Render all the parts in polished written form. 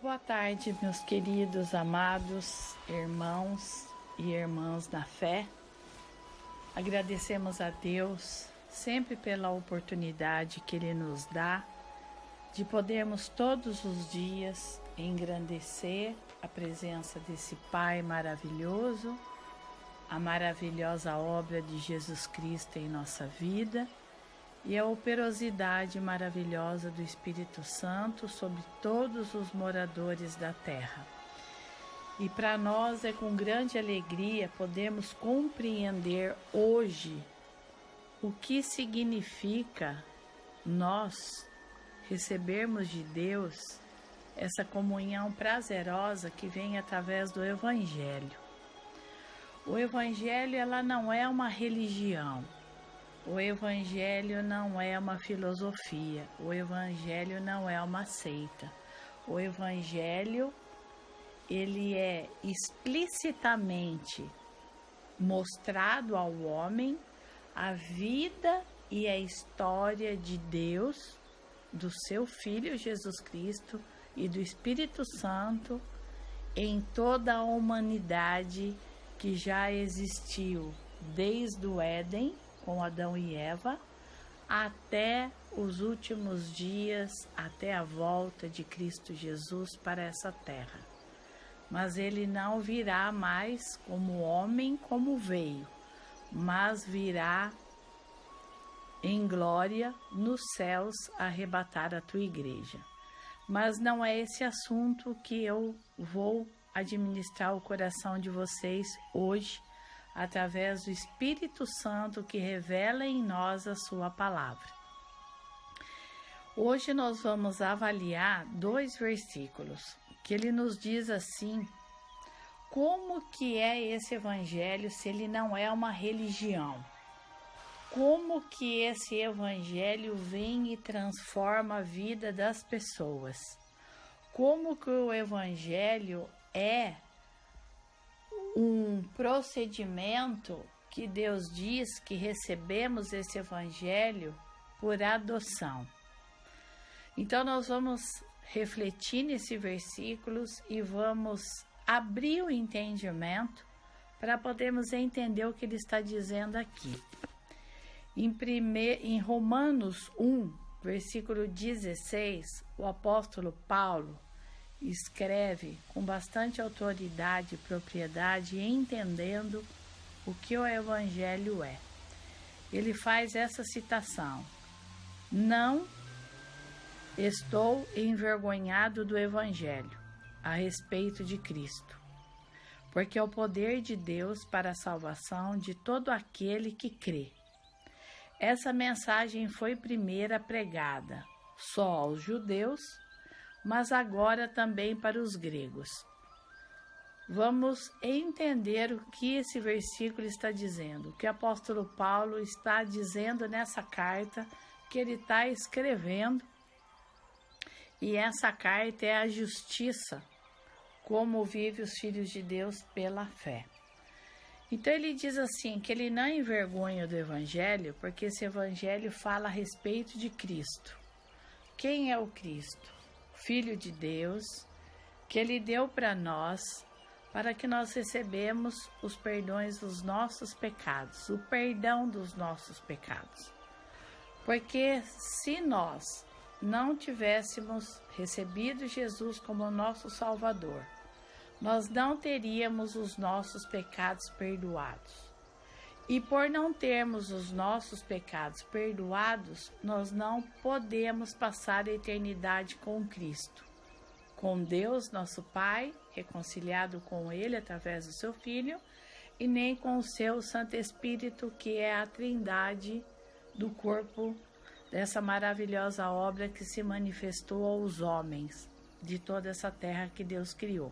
Boa tarde, meus queridos, amados irmãos e irmãs na fé. Agradecemos a Deus sempre pela oportunidade que Ele nos dá de podermos todos os dias engrandecer a presença desse Pai maravilhoso, a maravilhosa obra de Jesus Cristo em nossa vida e a operosidade maravilhosa do Espírito Santo sobre todos os moradores da terra. E para nós é com grande alegria podermos compreender hoje o que significa nós recebermos de Deus essa comunhão prazerosa que vem através do Evangelho. O Evangelho, ela não é uma religião. O Evangelho não é uma filosofia, o Evangelho não é uma seita. O Evangelho, ele é explicitamente mostrado ao homem a vida e a história de Deus, do seu Filho Jesus Cristo e do Espírito Santo em toda a humanidade que já existiu desde o Éden, com Adão e Eva, até os últimos dias, até a volta de Cristo Jesus para essa terra. Mas ele não virá mais como homem como veio, mas virá em glória nos céus arrebatar a tua igreja. Mas não é esse assunto que eu vou administrar o coração de vocês hoje, através do Espírito Santo que revela em nós a sua palavra. Hoje nós vamos avaliar 2 versículos, que ele nos diz assim, como que é esse evangelho se ele não é uma religião? Como que esse evangelho vem e transforma a vida das pessoas? Como que o evangelho é um procedimento que Deus diz que recebemos esse evangelho por adoção. Então nós vamos refletir nesses versículos e vamos abrir o entendimento para podermos entender o que ele está dizendo aqui. Em Romanos 1, versículo 16, o apóstolo Paulo escreve com bastante autoridade e propriedade, entendendo o que o Evangelho é. Ele faz essa citação: não estou envergonhado do Evangelho a respeito de Cristo, porque é o poder de Deus para a salvação de todo aquele que crê. Essa mensagem foi primeira pregada só aos judeus, mas agora também para os gregos. Vamos entender o que esse versículo está dizendo, o que o apóstolo Paulo está dizendo nessa carta que ele está escrevendo, e essa carta é a justiça, como vivem os filhos de Deus pela fé. Então ele diz assim, que ele não envergonha do Evangelho, porque esse Evangelho fala a respeito de Cristo. Quem é o Cristo? Filho de Deus, que Ele deu para nós, para que nós recebemos os perdões dos nossos pecados, o perdão dos nossos pecados. Porque se nós não tivéssemos recebido Jesus como nosso Salvador, nós não teríamos os nossos pecados perdoados. E por não termos os nossos pecados perdoados, nós não podemos passar a eternidade com Cristo, com Deus, nosso Pai, reconciliado com Ele através do seu Filho, e nem com o seu Santo Espírito, que é a trindade do corpo dessa maravilhosa obra que se manifestou aos homens de toda essa terra que Deus criou.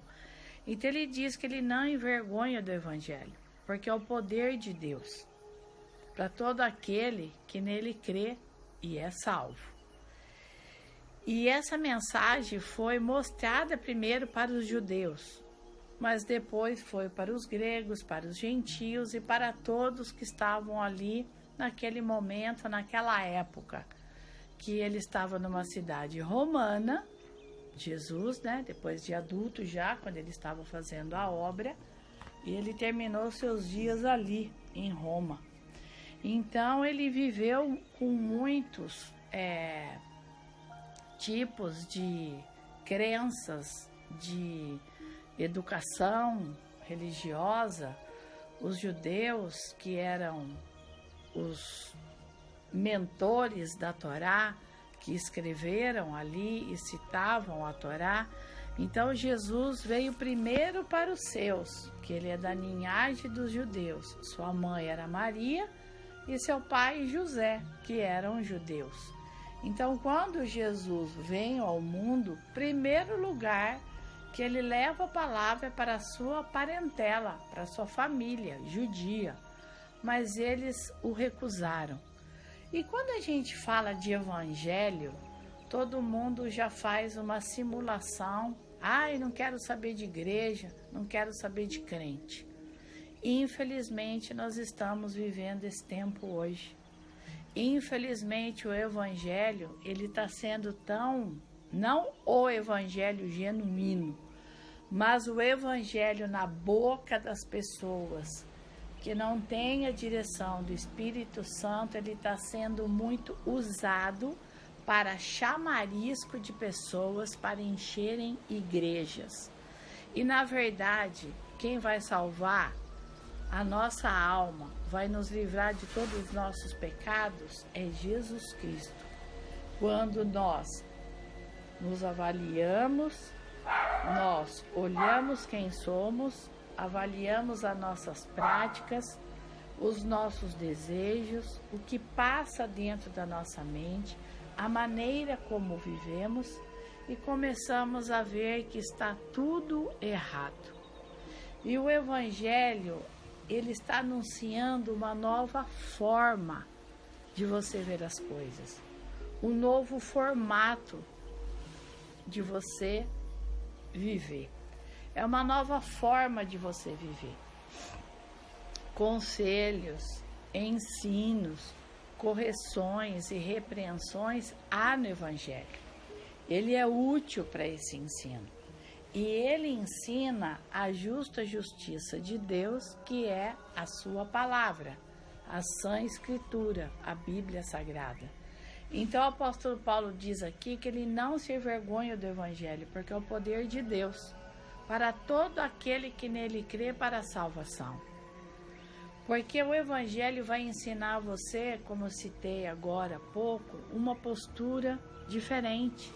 Então ele diz que ele não envergonha do Evangelho, porque é o poder de Deus para todo aquele que nele crê e é salvo. E essa mensagem foi mostrada primeiro para os judeus, mas depois foi para os gregos, para os gentios e para todos que estavam ali naquele momento, naquela época, que ele estava numa cidade romana Jesus, né, depois de adulto já, quando ele estava fazendo a obra, e ele terminou seus dias ali, em Roma. Então, ele viveu com muitos tipos de crenças, de educação religiosa. Os judeus, que eram os mentores da Torá, que escreveram ali e citavam a Torá. Então Jesus veio primeiro para os seus, que ele é da linhagem dos judeus. Sua mãe era Maria e seu pai José, que eram judeus. Então, quando Jesus vem ao mundo, primeiro lugar que ele leva a palavra para a sua parentela, para a sua família judia, mas eles o recusaram. E quando a gente fala de evangelho, todo mundo já faz uma simulação. Ai, não quero saber de igreja, não quero saber de crente. Infelizmente, nós estamos vivendo esse tempo hoje. Infelizmente, o evangelho, ele está sendo tão, não o evangelho genuíno, mas o evangelho na boca das pessoas, que não tem a direção do Espírito Santo, ele está sendo muito usado para chamarisco de pessoas para encherem igrejas. E, na verdade, quem vai salvar a nossa alma, vai nos livrar de todos os nossos pecados, é Jesus Cristo. Quando nós nos avaliamos, nós olhamos quem somos, avaliamos as nossas práticas, os nossos desejos, o que passa dentro da nossa mente, a maneira como vivemos, e começamos a ver que está tudo errado. E o Evangelho, ele está anunciando uma nova forma de você ver as coisas, um novo formato de você viver. É uma nova forma de você viver. Conselhos, ensinos, correções e repreensões há no Evangelho. Ele é útil para esse ensino. E ele ensina a justa justiça de Deus, que é a sua palavra, a sã escritura, a Bíblia Sagrada. Então o apóstolo Paulo diz aqui que ele não se envergonha do Evangelho, porque é o poder de Deus para todo aquele que nele crê, para a salvação. Porque o Evangelho vai ensinar a você, como eu citei agora há pouco, uma postura diferente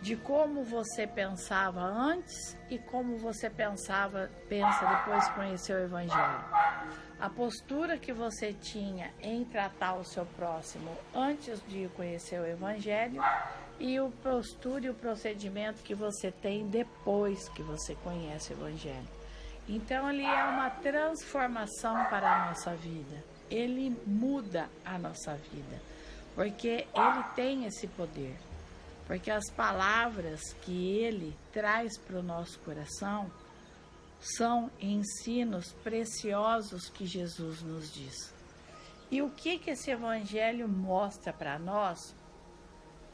de como você pensava antes e como você pensa depois de conhecer o Evangelho. A postura que você tinha em tratar o seu próximo antes de conhecer o Evangelho e a postura e o procedimento que você tem depois que você conhece o Evangelho. Então, ele é uma transformação para a nossa vida. Ele muda a nossa vida, porque ele tem esse poder. Porque as palavras que ele traz para o nosso coração são ensinos preciosos que Jesus nos diz. E o que esse Evangelho mostra para nós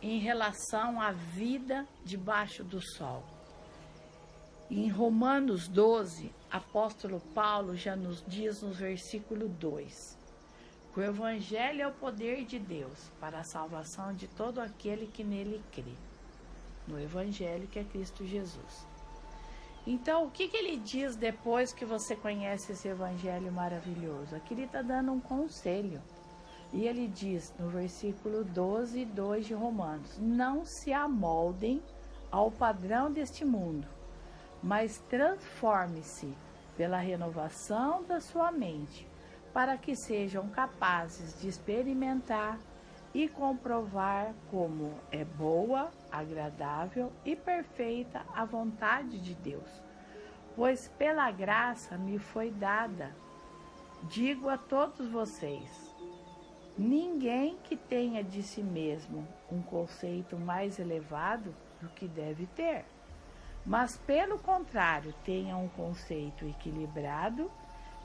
em relação à vida debaixo do sol? Em Romanos 12, apóstolo Paulo já nos diz no versículo 2, que o Evangelho é o poder de Deus para a salvação de todo aquele que nele crê, no Evangelho que é Cristo Jesus. Então, o que ele diz depois que você conhece esse Evangelho maravilhoso? Aqui ele está dando um conselho. E ele diz no versículo 12, 2 de Romanos: não se amoldem ao padrão deste mundo, mas transforme-se pela renovação da sua mente, para que sejam capazes de experimentar e comprovar como é boa, agradável e perfeita a vontade de Deus. Pois pela graça me foi dada, digo a todos vocês, ninguém que tenha de si mesmo um conceito mais elevado do que deve ter, mas pelo contrário tenha um conceito equilibrado,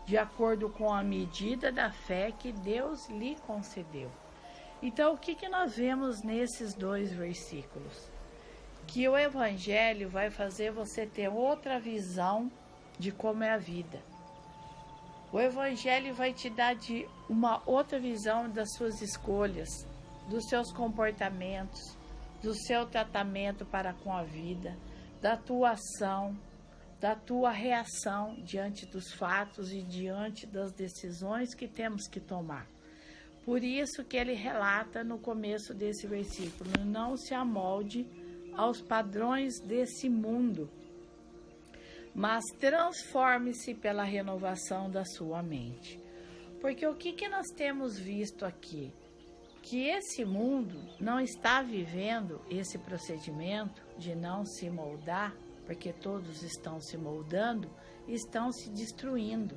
de acordo com a medida da fé que Deus lhe concedeu. Então, o que nós vemos nesses dois versículos? que o Evangelho vai fazer você ter outra visão de como é a vida. O Evangelho vai te dar de uma outra visão das suas escolhas, dos seus comportamentos, do seu tratamento para com a vida, da tua ação, da tua reação diante dos fatos e diante das decisões que temos que tomar. Por isso que ele relata no começo desse versículo: não se amolde aos padrões desse mundo, mas transforme-se pela renovação da sua mente. Porque o que nós temos visto aqui? Que esse mundo não está vivendo esse procedimento de não se moldar, porque todos estão se moldando, estão se destruindo.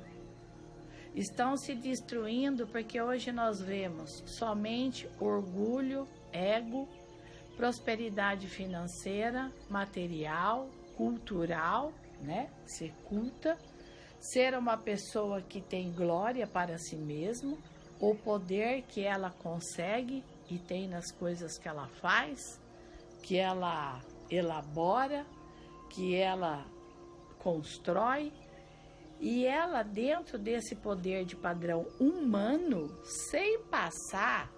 Estão se destruindo porque hoje nós vemos somente orgulho, ego, prosperidade financeira, material, cultural, né? Ser culta, ser uma pessoa que tem glória para si mesmo, o poder que ela consegue e tem nas coisas que ela faz, que ela elabora, que ela constrói, e ela dentro desse poder de padrão humano, sem passar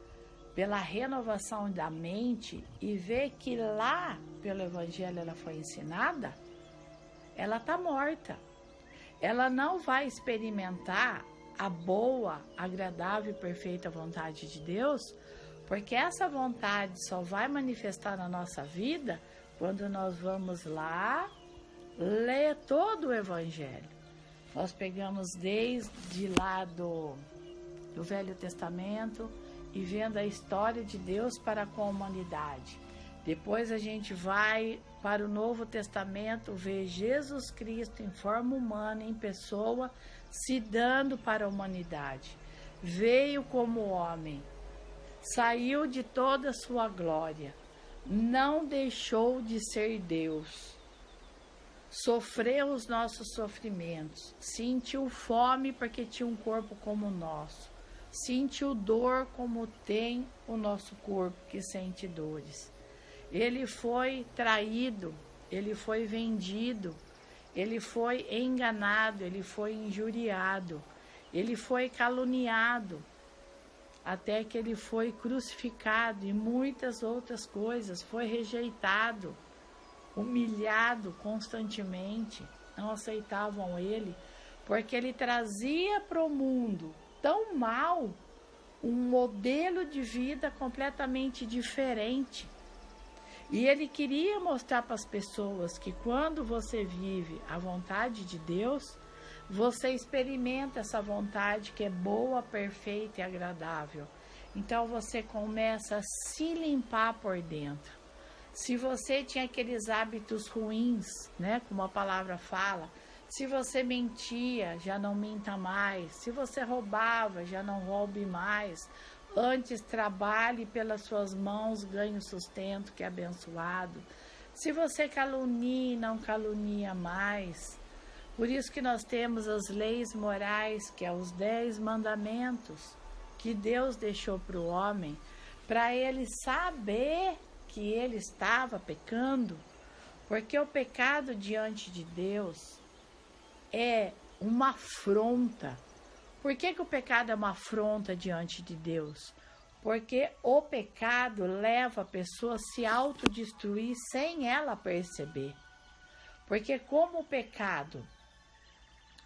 pela renovação da mente e ver que lá, pelo Evangelho, ela foi ensinada, ela está morta. Ela não vai experimentar a boa, agradável e perfeita vontade de Deus, porque essa vontade só vai manifestar na nossa vida quando nós vamos lá ler todo o Evangelho. Nós pegamos desde lá do Velho Testamento e vendo a história de Deus para com a humanidade. Depois a gente vai para o Novo Testamento, ver Jesus Cristo em forma humana, em pessoa, se dando para a humanidade. Veio como homem, saiu de toda a sua glória, não deixou de ser Deus, sofreu os nossos sofrimentos, sentiu fome porque tinha um corpo como o nosso, sentiu dor como tem o nosso corpo que sente dores. Ele foi traído, ele foi vendido, ele foi enganado, ele foi injuriado, ele foi caluniado, até que ele foi crucificado e muitas outras coisas, foi rejeitado, humilhado constantemente, não aceitavam ele, porque ele trazia para o mundo tão mal um modelo de vida completamente diferente. E ele queria mostrar para as pessoas que quando você vive a vontade de Deus, você experimenta essa vontade que é boa, perfeita e agradável. Então você começa a se limpar por dentro. Se você tinha aqueles hábitos ruins, né, como a palavra fala, se você mentia, já não minta mais. Se você roubava, já não roube mais. Antes trabalhe pelas suas mãos, ganhe o sustento que é abençoado. Se você calunia, não calunia mais. Por isso que nós temos as leis morais, que é os 10 mandamentos que Deus deixou para o homem, para ele saber que ele estava pecando, porque o pecado diante de Deus é uma afronta. Por que o pecado é uma afronta diante de Deus? Porque o pecado leva a pessoa a se autodestruir sem ela perceber. Porque como o pecado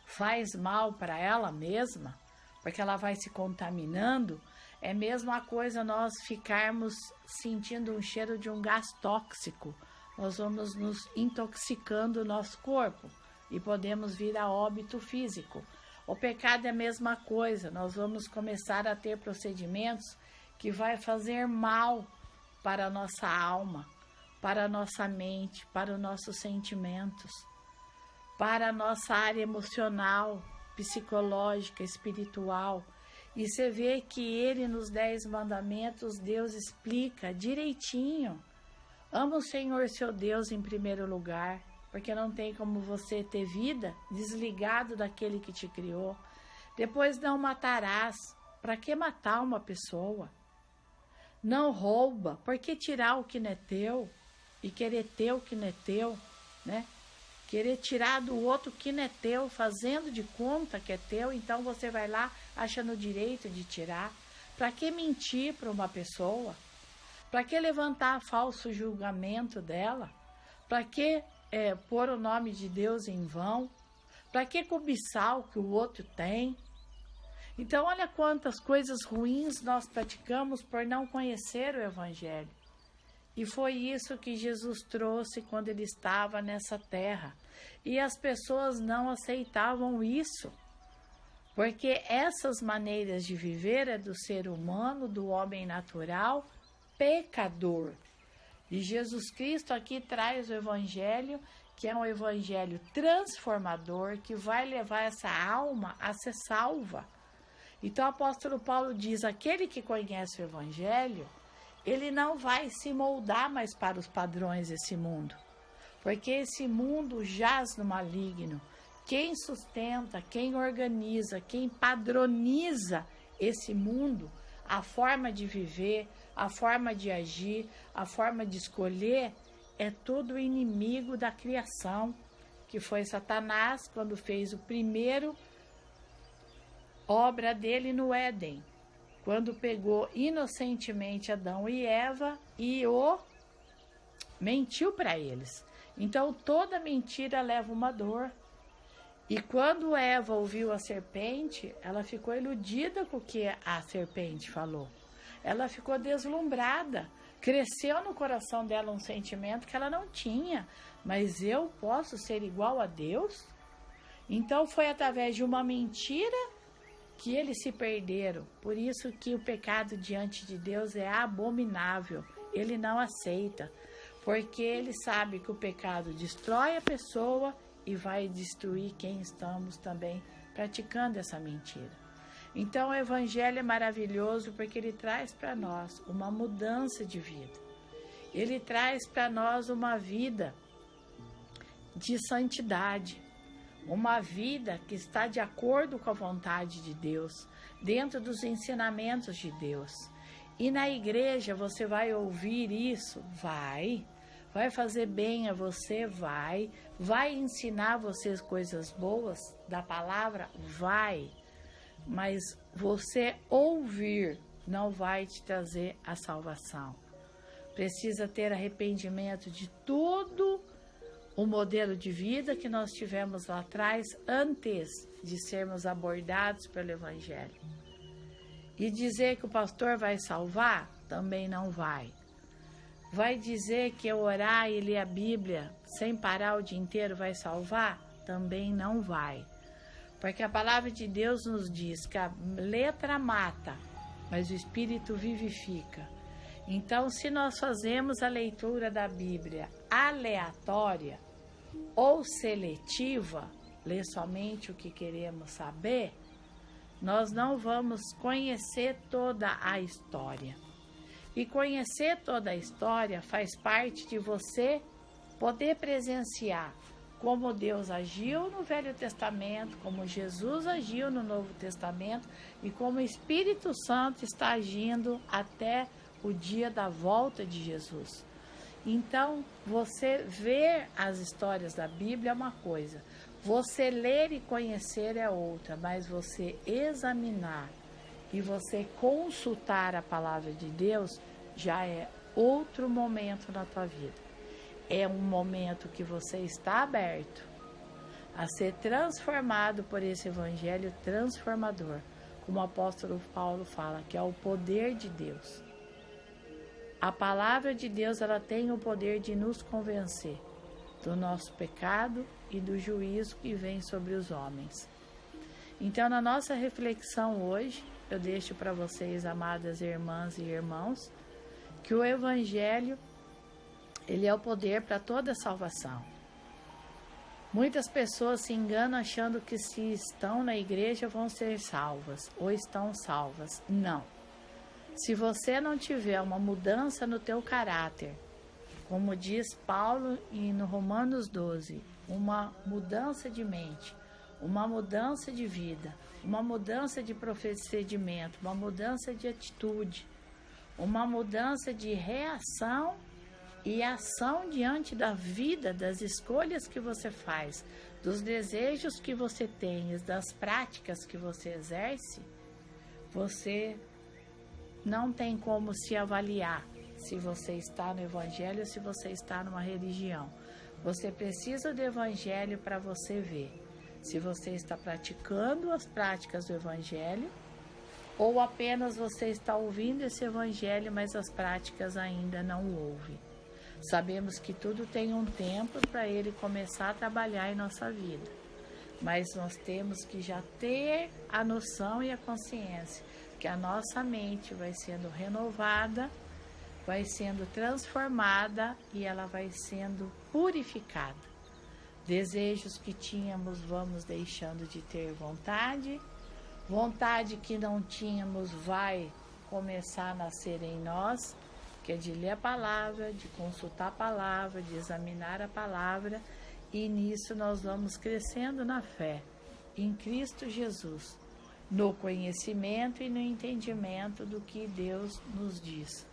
faz mal para ela mesma, porque ela vai se contaminando, é a mesma coisa nós ficarmos sentindo um cheiro de um gás tóxico. Nós vamos nos intoxicando o nosso corpo e podemos vir a óbito físico. O pecado é a mesma coisa, nós vamos começar a ter procedimentos que vai fazer mal para a nossa alma, para a nossa mente, para os nossos sentimentos, para a nossa área emocional, psicológica, espiritual. E você vê que ele nos 10 mandamentos, Deus explica direitinho. Ama o Senhor seu Deus em primeiro lugar, porque não tem como você ter vida desligado daquele que te criou. Depois, não matarás. Para que matar uma pessoa? Não rouba. Por que tirar o que não é teu? e querer ter o que não é teu, né? Querer tirar do outro o que não é teu, fazendo de conta que é teu, então você vai lá achando o direito de tirar. Para que mentir para uma pessoa? Para que levantar falso julgamento dela? Para que pôr o nome de Deus em vão? Para que cobiçar o que o outro tem? Então, olha quantas coisas ruins nós praticamos por não conhecer o Evangelho. E foi isso que Jesus trouxe quando ele estava nessa terra. E as pessoas não aceitavam isso. Porque essas maneiras de viver é do ser humano, do homem natural, pecador. E Jesus Cristo aqui traz o Evangelho, que é um Evangelho transformador, que vai levar essa alma a ser salva. Então o apóstolo Paulo diz, aquele que conhece o Evangelho, ele não vai se moldar mais para os padrões desse mundo. Porque esse mundo jaz no maligno. Quem sustenta, quem organiza, quem padroniza esse mundo, a forma de viver, a forma de agir, a forma de escolher, é tudo inimigo da criação, que foi Satanás quando fez o primeiro obra dele no Éden, quando pegou inocentemente Adão e Eva e mentiu para eles. Então toda mentira leva uma dor. E quando Eva ouviu a serpente, ela ficou iludida com o que a serpente falou. Ela ficou deslumbrada. Cresceu no coração dela um sentimento que ela não tinha. Mas eu posso ser igual a Deus? Então foi através de uma mentira que eles se perderam. Por isso que o pecado diante de Deus é abominável. Ele não aceita. Porque ele sabe que o pecado destrói a pessoa e vai destruir quem estamos também praticando essa mentira. Então o Evangelho é maravilhoso porque ele traz para nós uma mudança de vida. Ele traz para nós uma vida de santidade, uma vida que está de acordo com a vontade de Deus, dentro dos ensinamentos de Deus. E na igreja você vai ouvir isso? Vai fazer bem a você? Vai ensinar vocês coisas boas da palavra? Vai. Mas você ouvir não vai te trazer a salvação. Precisa ter arrependimento de tudo o modelo de vida que nós tivemos lá atrás, antes de sermos abordados pelo Evangelho. E dizer que o pastor vai salvar? Também não vai. Vai dizer que eu orar e ler a Bíblia sem parar o dia inteiro vai salvar? Também não vai. Porque a palavra de Deus nos diz que a letra mata, mas o Espírito vivifica. Então, se nós fazemos a leitura da Bíblia aleatória ou seletiva, ler somente o que queremos saber, nós não vamos conhecer toda a história. E conhecer toda a história faz parte de você poder presenciar como Deus agiu no Velho Testamento, como Jesus agiu no Novo Testamento e como o Espírito Santo está agindo até o dia da volta de Jesus. Então, você ver as histórias da Bíblia é uma coisa, você ler e conhecer é outra, mas você examinar e você consultar a palavra de Deus já é outro momento na tua vida. É um momento que você está aberto a ser transformado por esse evangelho transformador, como o apóstolo Paulo fala, que é o poder de Deus. A palavra de Deus, ela tem o poder de nos convencer do nosso pecado e do juízo que vem sobre os homens. Então, na nossa reflexão hoje, eu deixo para vocês, amadas irmãs e irmãos, que o Evangelho, ele é o poder para toda salvação. Muitas pessoas se enganam achando que se estão na igreja vão ser salvas ou estão salvas. Não. Se você não tiver uma mudança no teu caráter, como diz Paulo no Romanos 12, uma mudança de mente, uma mudança de vida, uma mudança de procedimento, uma mudança de atitude, uma mudança de reação e ação diante da vida, das escolhas que você faz, dos desejos que você tem, das práticas que você exerce, você não tem como se avaliar se você está no Evangelho ou se você está numa religião. Você precisa do Evangelho para você ver se você está praticando as práticas do Evangelho ou apenas você está ouvindo esse Evangelho, mas as práticas ainda não o ouve. Sabemos que tudo tem um tempo para ele começar a trabalhar em nossa vida, mas nós temos que já ter a noção e a consciência que a nossa mente vai sendo renovada, vai sendo transformada e ela vai sendo purificada. Desejos que tínhamos, vamos deixando de ter vontade. Vontade que não tínhamos vai começar a nascer em nós, que é de ler a palavra, de consultar a palavra, de examinar a palavra, e nisso nós vamos crescendo na fé, em Cristo Jesus, no conhecimento e no entendimento do que Deus nos diz,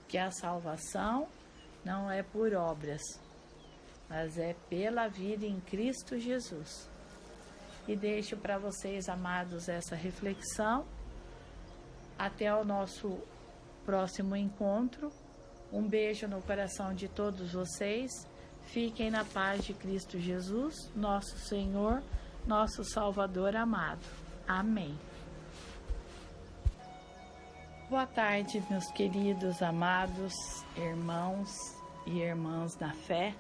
que a salvação não é por obras, mas é pela vida em Cristo Jesus. E deixo para vocês, amados, essa reflexão. Até o nosso próximo encontro. Um beijo no coração de todos vocês. Fiquem na paz de Cristo Jesus, nosso Senhor, nosso Salvador amado. Amém. Boa tarde, meus queridos, amados irmãos e irmãs na fé.